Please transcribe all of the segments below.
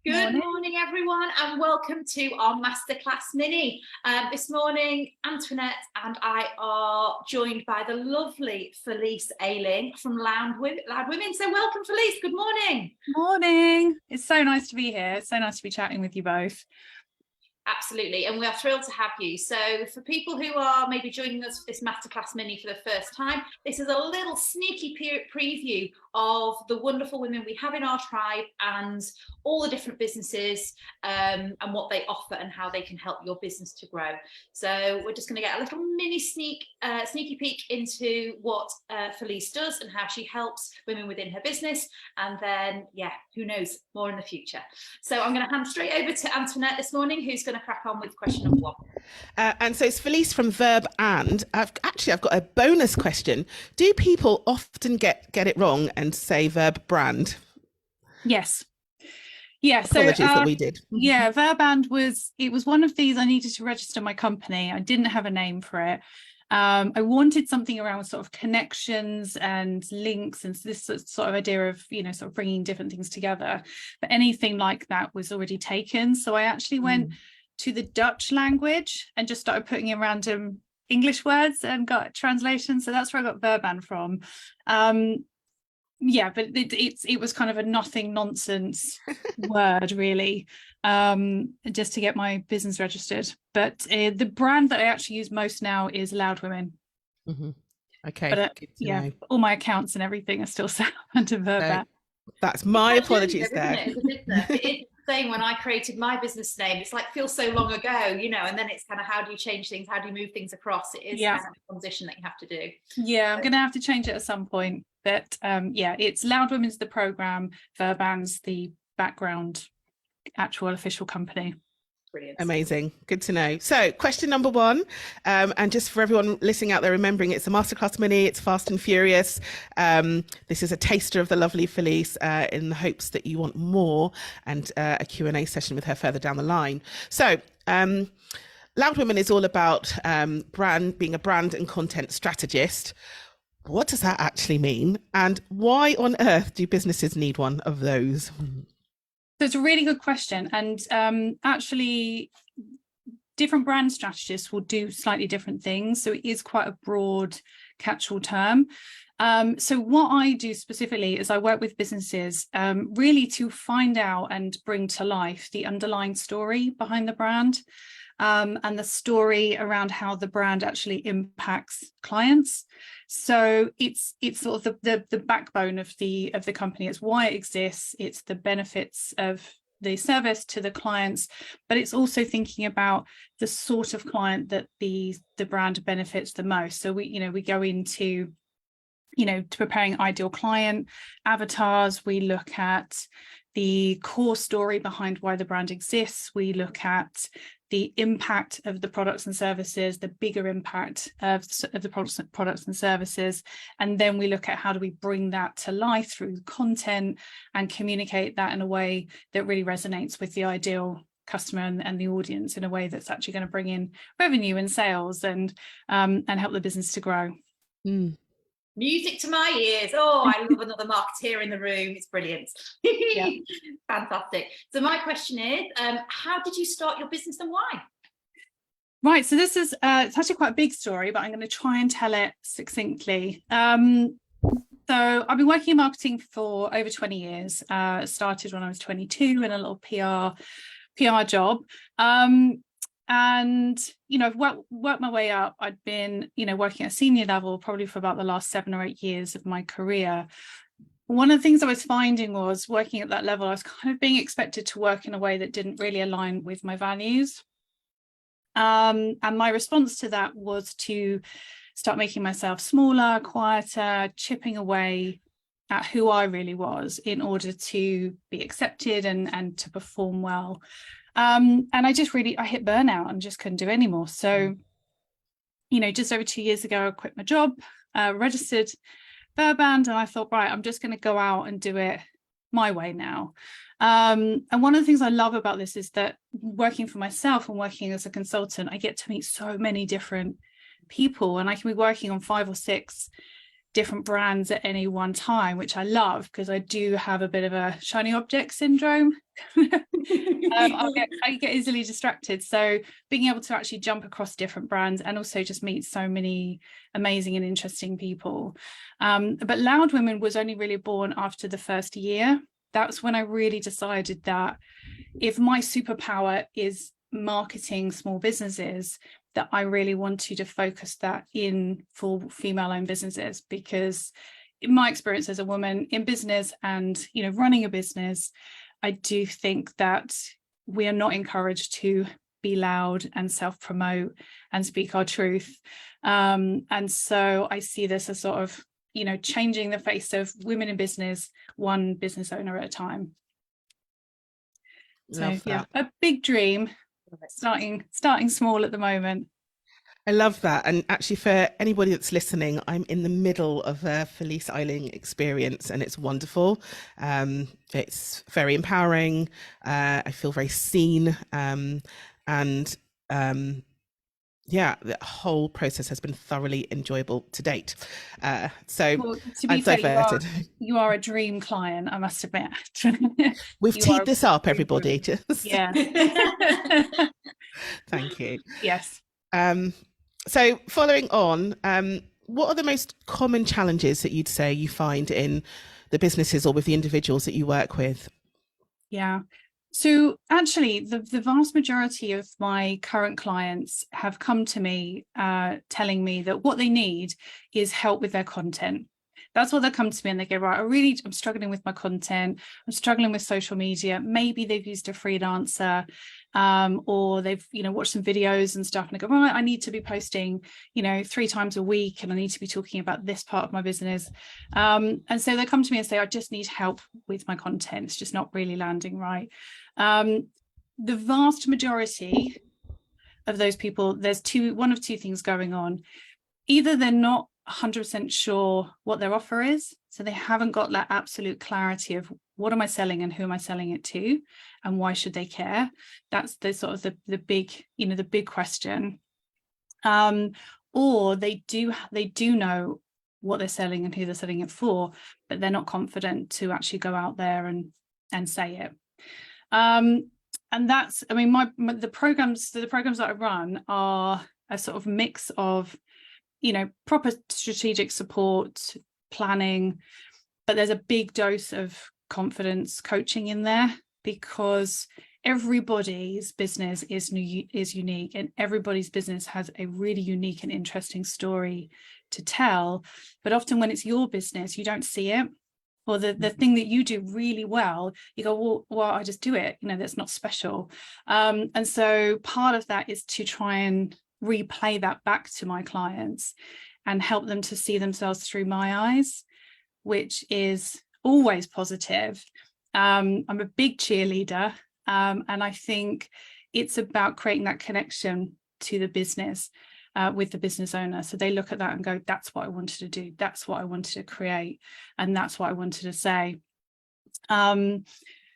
Good morning, everyone, and welcome to our Masterclass Mini. This morning, Antoinette and I are joined by the lovely Felice Ayling from Loud Women. So welcome, Felice. Good morning. Morning. It's so nice to be here. It's so nice to be chatting with you both. Absolutely, and we are thrilled to have you. So for people who are maybe joining us for this Masterclass Mini for the first time, this is a little sneaky preview of the wonderful women we have in our tribe and all the different businesses and what they offer and how they can help your business to grow. So we're just going to get a little mini sneaky peek into what Felice does and how she helps women within her business, and then who knows, more in the future. So I'm going to hand straight over to Antoinette this morning, who's going to crack on with question number one. And so it's Felice from Verb And. I've got a bonus question. Do people often get it wrong and say verb brand? Yes. Yeah. Apologies that we did. Yeah, Verb And was one of these. I needed to register my company. I didn't have a name for it. I wanted something around sort of connections and links and this sort of idea of, sort of bringing different things together. But anything like that was already taken. So I actually went to the Dutch language and just started putting in random English words and got translations. So that's where I got Verb And from. Yeah, but it was kind of a nothing nonsense word, really, just to get my business registered. But the brand that I actually use most now is Loud Women. Okay, but know. All my accounts and everything are still set under Verb And. That's my apologies there. It is the same when I created my business name. It's like feels so long ago, and then it's kind of how do you change things? How do you move things across? It is kind of a transition that you have to do. Yeah, I'm going to have to change it at some point. But it's Loud Women's the program, Verb And's the background, actual official company. Brilliant. Amazing. Good to know. So question number one, and just for everyone listening out there, remembering it's a Masterclass Mini, it's fast and furious. This is a taster of the lovely Felice in the hopes that you want more and a Q&A session with her further down the line. So Loud Women is all about being a brand and content strategist. What does that actually mean? And why on earth do businesses need one of those? So it's a really good question. And actually, different brand strategists will do slightly different things. So it is quite a broad catch-all term. So what I do specifically is I work with businesses really to find out and bring to life the underlying story behind the brand. And the story around how the brand actually impacts clients. So it's sort of the backbone of the company. It's why it exists. It's the benefits of the service to the clients, but it's also thinking about the sort of client that the brand benefits the most. So we go into to preparing ideal client avatars. We look at the core story behind why the brand exists. We look at the impact of the products and services, the bigger impact of the products and services. And then we look at how do we bring that to life through content and communicate that in a way that really resonates with the ideal customer and the audience in a way that's actually going to bring in revenue and sales and help the business to grow. Music to my ears. Oh, I love another marketeer in the room. It's brilliant. Fantastic. So my question is, how did you start your business and why? Right. So this is it's actually quite a big story, but I'm going to try and tell it succinctly. So I've been working in marketing for over 20 years. Started when I was 22 in a little PR job. And, I've worked my way up. I'd been, working at a senior level probably for about the last 7 or 8 years of my career. One of the things I was finding was working at that level, I was kind of being expected to work in a way that didn't really align with my values. And my response to that was to start making myself smaller, quieter, chipping away at who I really was in order to be accepted and to perform well. And I hit burnout and just couldn't do anymore. So, just over 2 years ago, I quit my job, registered Verb And I thought, right, I'm just going to go out and do it my way now. And one of the things I love about this is that working for myself and working as a consultant, I get to meet so many different people, and I can be working on 5 or 6 different brands at any one time, which I love because I do have a bit of a shiny object syndrome. I get easily distracted. So being able to actually jump across different brands and also just meet so many amazing and interesting people. But Loud Women was only really born after the first year. That's when I really decided that if my superpower is marketing small businesses, that I really wanted to focus that in for female-owned businesses, because in my experience as a woman in business and, you know, running a business, I do think that we are not encouraged to be loud and self-promote and speak our truth. And so I see this as sort of, you know, changing the face of women in business, one business owner at a time. So yeah, a big dream, starting small at the moment. I love that. And actually, for anybody that's listening, I'm in the middle of a Felice Ayling experience, and it's wonderful. It's very empowering. I feel very seen. Yeah, the whole process has been thoroughly enjoyable to date. So well, to be I'm fair, diverted. You are a dream client, I must admit. We've teed this up, everybody. Yeah. Thank you. Yes. So following on, what are the most common challenges that you'd say you find in the businesses or with the individuals that you work with? Yeah. So actually, the vast majority of my current clients have come to me telling me that what they need is help with their content. That's what they come to me and they go, right, I'm struggling with my content. I'm struggling with social media. Maybe they've used a freelancer or they've, you know, watched some videos and stuff. And they go, right, I need to be posting, you know, 3 times a week and I need to be talking about this part of my business. And so they come to me and say, I just need help with my content. It's just not really landing right. The vast majority of those people, there's one of two things going on. Either they're not 100% sure what their offer is, so they haven't got that absolute clarity of what am I selling and who am I selling it to and why should they care. That's the sort of the big, you know, the big question. Or they do know what they're selling and who they're selling it for, but they're not confident to actually go out there and say it. And that's, I mean, the programs that I run are a sort of mix of, you know, proper strategic support, planning, but there's a big dose of confidence coaching in there, because everybody's business is unique and everybody's business has a really unique and interesting story to tell. But often when it's your business, you don't see it, or the thing that you do really well, you go, well, I just do it, you know, that's not special. And so part of that is to try and replay that back to my clients and help them to see themselves through my eyes, which is always positive. I'm a big cheerleader, and I think it's about creating that connection to the business with the business owner. So they look at that and go, that's what I wanted to do, that's what I wanted to create, and that's what I wanted to say.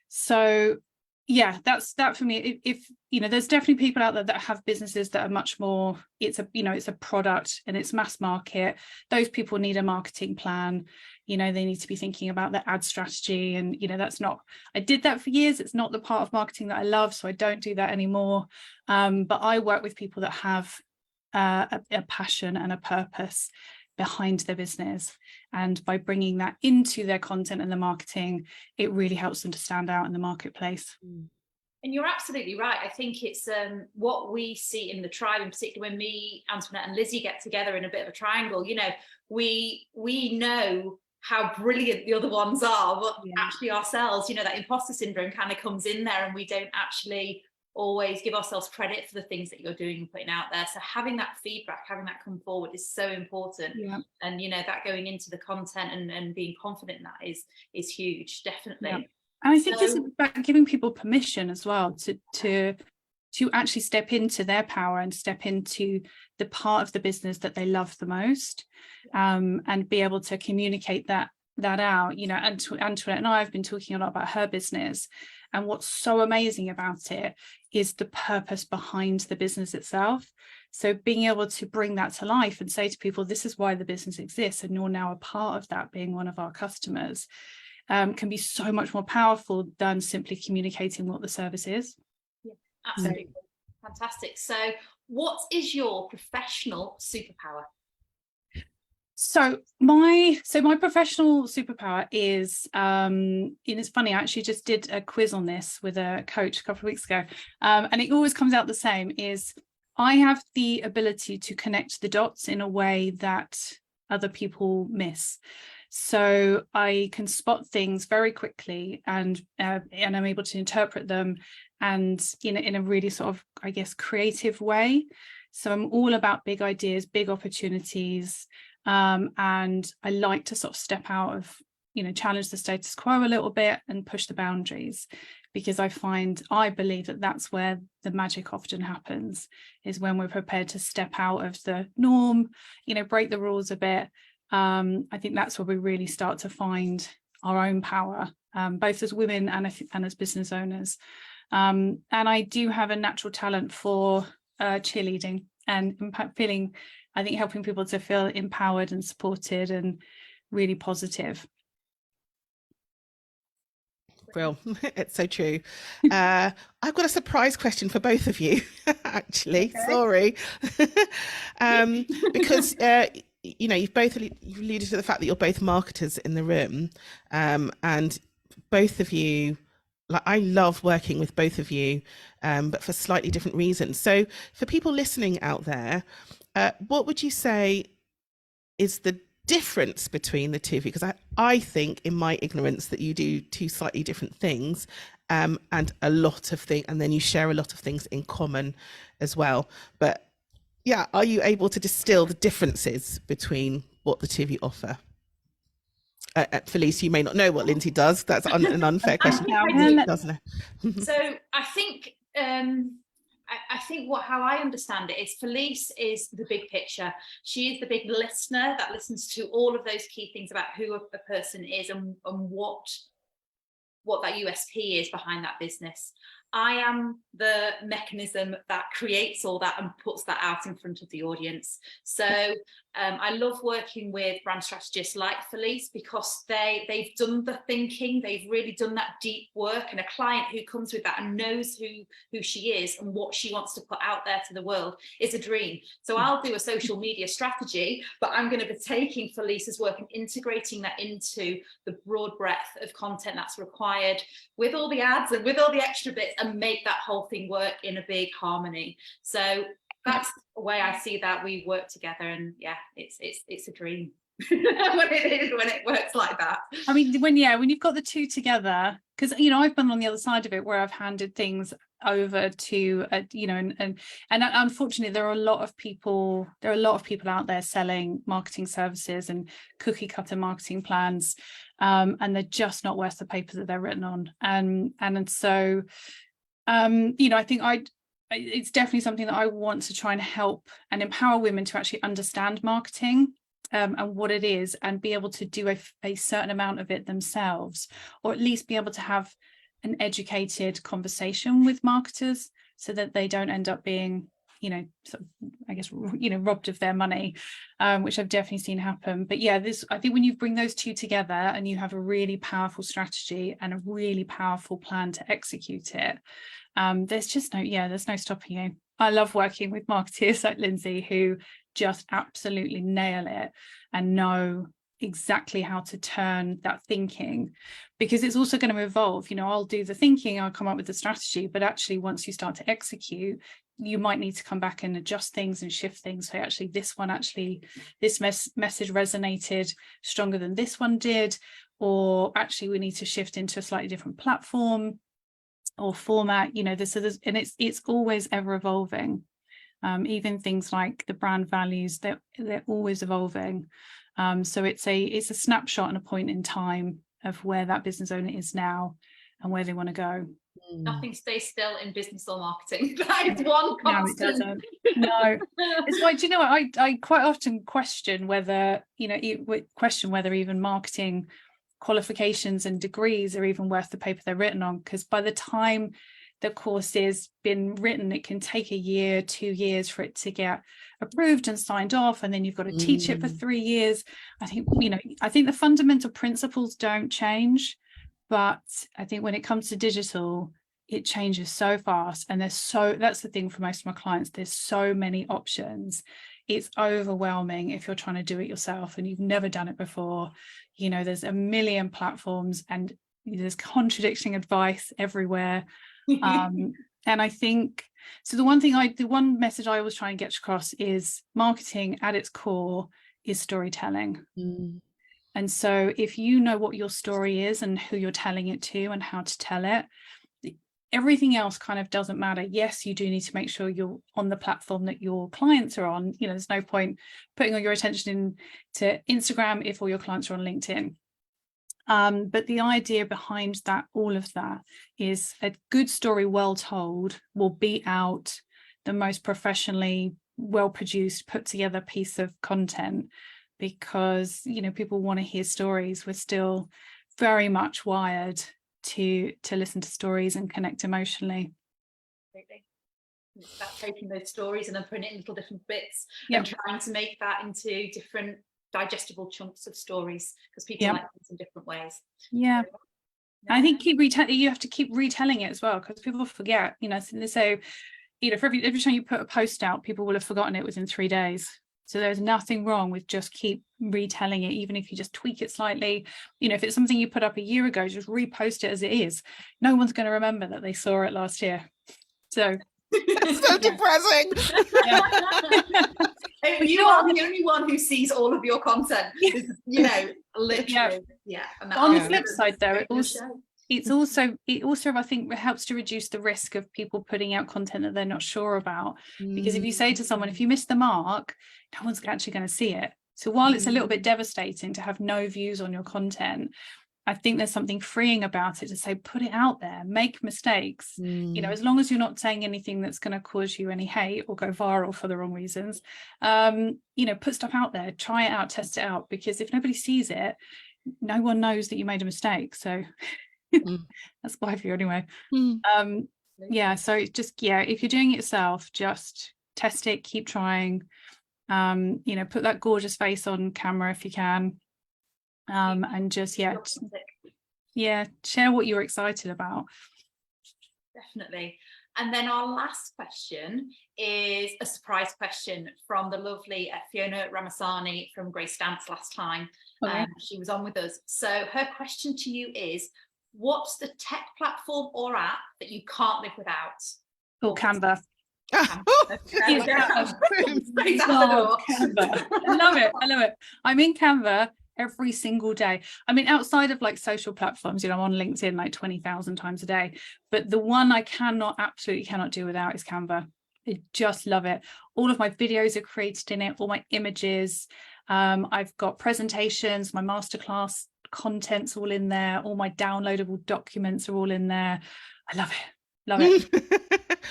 So yeah, that's that for me. If you know, there's definitely people out there that have businesses that are much more, it's a product and it's mass market. Those people need a marketing plan. You know, they need to be thinking about their ad strategy, and you know, that's not, I did that for years, it's not the part of marketing that I love, so I don't do that anymore. But I work with people that have a passion and a purpose behind their business, and by bringing that into their content and the marketing, it really helps them to stand out in the marketplace. And you're absolutely right. I think it's what we see in the tribe, in particular when me, Antoinette and Lizzie get together in a bit of a triangle, you know, we know how brilliant the other ones are, but actually ourselves, you know, that imposter syndrome kind of comes in there, and we don't actually always give ourselves credit for the things that you're doing and putting out there. So having that feedback, having that come forward is so important. And you know, that going into the content and being confident in that is huge, definitely. And I think it's about giving people permission as well to actually step into their power and step into the part of the business that they love the most, and be able to communicate that that out. You know, Antoinette and I have been talking a lot about her business, and what's so amazing about it is the purpose behind the business itself. So being able to bring that to life and say to people, this is why the business exists, and you're now a part of that, being one of our customers, can be so much more powerful than simply communicating what the service is. Yeah, absolutely. Fantastic. So what is your professional superpower? So my professional superpower is, and it's funny, I actually just did a quiz on this with a coach a couple of weeks ago, and it always comes out the same, is I have the ability to connect the dots in a way that other people miss. So I can spot things very quickly, and I'm able to interpret them, and in a really sort of, I guess, creative way. So I'm all about big ideas, big opportunities, and I like to sort of step out of, challenge the status quo a little bit and push the boundaries, because I believe that that's where the magic often happens, is when we're prepared to step out of the norm, break the rules a bit. I think that's where we really start to find our own power, both as women and as business owners. And I do have a natural talent for cheerleading and helping people to feel empowered and supported and really positive. Well, it's so true. I've got a surprise question for both of you, actually. Okay. Sorry. Because you've alluded to the fact that you're both marketers in the room, and both of you, I love working with both of you, but for slightly different reasons. So for people listening out there, what would you say is the difference between the two of you? Because I think, in my ignorance, that you do two slightly different things, and a lot of things, and then you share a lot of things in common as well. But yeah, are you able to distill the differences between what the two of you offer? Felice, you may not know what Lindsay does. That's an unfair question. So I think how I understand it is Felice is the big picture. She is the big listener that listens to all of those key things about who a person is and what that USP is behind that business. I am the mechanism that creates all that and puts that out in front of the audience. So I love working with brand strategists like Felice, because they've done the thinking, they've really done that deep work, and a client who comes with that and knows who she is and what she wants to put out there to the world is a dream. So I'll do a social media strategy, but I'm going to be taking Felice's work and integrating that into the broad breadth of content that's required, with all the ads and with all the extra bits, and make that whole thing work in a big harmony. So that's the way I see that we work together, and yeah, it's a dream when it works like that. I mean, when you've got the two together, because I've been on the other side of it, where I've handed things over to and unfortunately there are a lot of people out there selling marketing services and cookie cutter marketing plans, and they're just not worth the paper that they're written on, and so I think it's definitely something that I want to try and help and empower women to actually understand marketing, and what it is, and be able to do a certain amount of it themselves, or at least be able to have an educated conversation with marketers, so that they don't end up being, robbed of their money, which I've definitely seen happen. But yeah, I think when you bring those two together and you have a really powerful strategy and a really powerful plan to execute it, there's no stopping you. I love working with marketers like Lindsay, who just absolutely nail it and know exactly how to turn that thinking, because it's also going to evolve. I'll do the thinking, I'll come up with the strategy, but actually once you start to execute, you might need to come back and adjust things and shift things. So actually this message resonated stronger than this one did, or actually we need to shift into a slightly different platform or format. And it's always ever evolving. Even things like the brand values, they're always evolving. So it's a snapshot and a point in time of where that business owner is now and where they want to go. Nothing stays still in business or marketing. That is one constant. No, it doesn't. No, it's like, do you know what? I quite often question whether, question whether even marketing qualifications and degrees are even worth the paper they're written on, because by the time the course is been written, it can take a year, 2 years for it to get approved and signed off, and then you've got to teach it for 3 years. I think the fundamental principles don't change, but I think when it comes to digital, it changes so fast, and that's the thing for most of my clients, there's so many options. It's overwhelming if you're trying to do it yourself and you've never done it before. There's a million platforms and there's contradicting advice everywhere. And I think so the one message I always try and get across is marketing at its core is storytelling. And so if you know what your story is and who you're telling it to and how to tell it, everything else kind of doesn't matter. Yes, you do need to make sure you're on the platform that your clients are on. There's no point putting all your attention into Instagram if all your clients are on LinkedIn. But the idea behind that, all of that, is a good story well told will beat out the most professionally well produced, put together piece of content, because people want to hear stories. We're still very much wired to listen to stories and connect emotionally. Absolutely. It's about taking those stories and then putting it in little different bits Yep. and trying to make that into different digestible chunks of stories, because people Yep. like things in different ways. Yeah. So, I think you have to keep retelling it as well, because people forget. So for every time you put a post out, people will have forgotten it within 3 days. So there's nothing wrong with just keep retelling it, even if you just tweak it slightly. If it's something you put up a year ago, just repost it as it is. No one's going to remember that they saw it last year. So That's so depressing. You are the only one who sees all of your content. Literally. Yeah. But on the flip side, though, it also I think helps to reduce the risk of people putting out content that they're not sure about, because if you say to someone, if you miss the mark, no one's actually going to see it. So while it's a little bit devastating to have no views on your content, I think there's something freeing about it to say, put it out there, make mistakes, as long as you're not saying anything that's going to cause you any hate or go viral for the wrong reasons. Put stuff out there, try it out, test it out, because if nobody sees it, no one knows that you made a mistake. So that's my view anyway. So it's just, if you're doing it yourself, just test it, keep trying, put that gorgeous face on camera if you can, and just share what you're excited about. Definitely. And then our last question is a surprise question from the lovely Fiona Ramasani from Grace Dance last time. Okay. She was on with us. So her question to you is, what's the tech platform or app that you can't live without? Or Canva. Canva. I love it. I'm in Canva every single day. I mean, outside of like social platforms, I'm on LinkedIn like 20,000 times a day, but the one I absolutely cannot do without is Canva. I just love it. All of my videos are created in it, all my images. I've got presentations, my masterclass content's all in there, all my downloadable documents are all in there. I love it.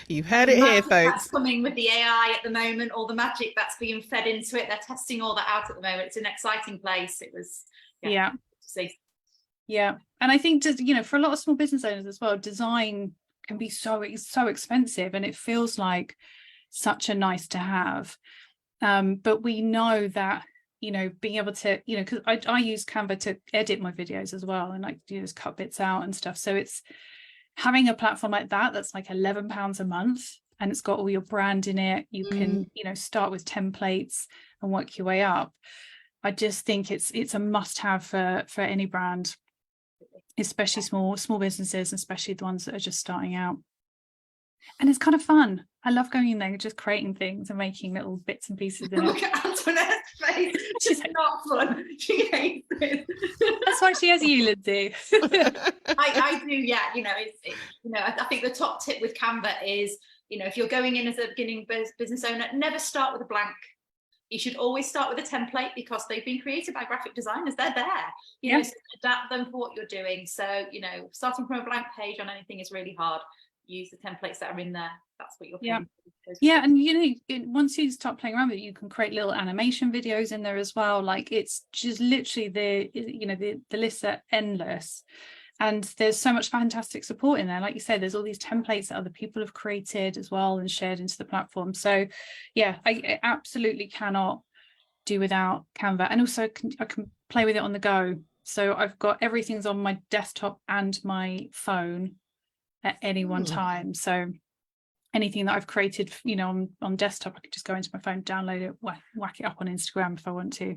You've heard it here, folks. That's coming with the AI at the moment, all the magic that's being fed into it. They're testing all that out at the moment. It's an exciting place. It was and I think for a lot of small business owners as well, design can be so expensive, and it feels like such a nice to have, but we know that being able to because I use Canva to edit my videos as well, and just cut bits out and stuff. So it's having a platform like that that's like £11 a month, and it's got all your brand in it. You can start with templates and work your way up. I just think it's a must-have for any brand, especially small businesses, especially the ones that are just starting out. And it's kind of fun. I love going in there and just creating things and making little bits and pieces in it. Look at Antoinette's face. She's not fun. She hates it. That's why she has you, Lindsay. I do, yeah. I think the top tip with Canva is, if you're going in as a beginning business owner, never start with a blank. You should always start with a template because they've been created by graphic designers. They're there, you Yeah. know, so adapt them for what you're doing. So, you know, starting from a blank page on anything is really hard. Use the templates that are in there. That's what you're paying for. Yeah, and you know, once you start playing around with it, you can create little animation videos in there as well. Like, it's just literally the lists are endless, and there's so much fantastic support in there. Like you said, there's all these templates that other people have created as well and shared into the platform. So yeah, I absolutely cannot do without Canva. And also I can play with it on the go. So I've got everything's on my desktop and my phone at any one time. So anything that I've created, you know, on desktop, I could just go into my phone, download it, whack it up on Instagram if I want to.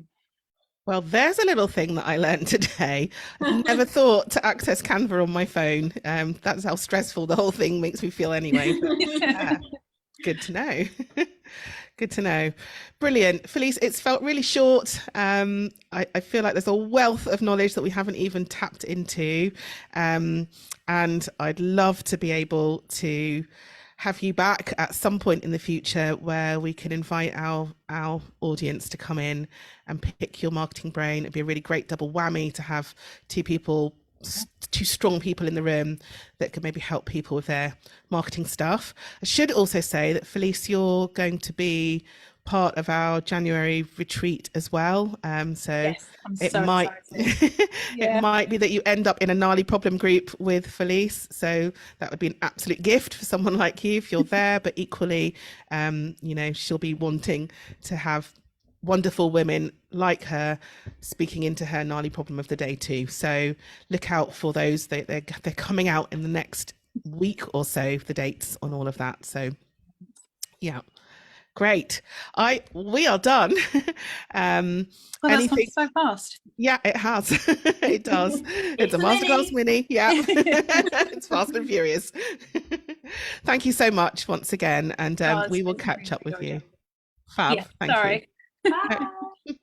Well, there's a little thing that I learned today. I never thought to access Canva on my phone. That's how stressful the whole thing makes me feel anyway. But, good to know. Good to know. Brilliant. Felice, it's felt really short. I feel like there's a wealth of knowledge that we haven't even tapped into. And I'd love to be able to have you back at some point in the future where we can invite our audience to come in and pick your marketing brain. It'd be a really great double whammy to have two strong people in the room that could maybe help people with their marketing stuff. I should also say that, Felice, you're going to be part of our January retreat as well. So yes, it might it might be that you end up in a gnarly problem group with Felice. So that would be an absolute gift for someone like you if you're there. But equally, you know, she'll be wanting to have wonderful women like her speaking into her gnarly problem of the day too. So look out for those. They're coming out in the next week or so, the dates on all of that. So yeah. Great. We are done. Well, that's gone so fast. Yeah, it has. It does. It's a masterclass mini. Yeah. It's fast and furious. Thank you so much once again. And we will catch up with you. Fab. Yeah, Thank you. Bye.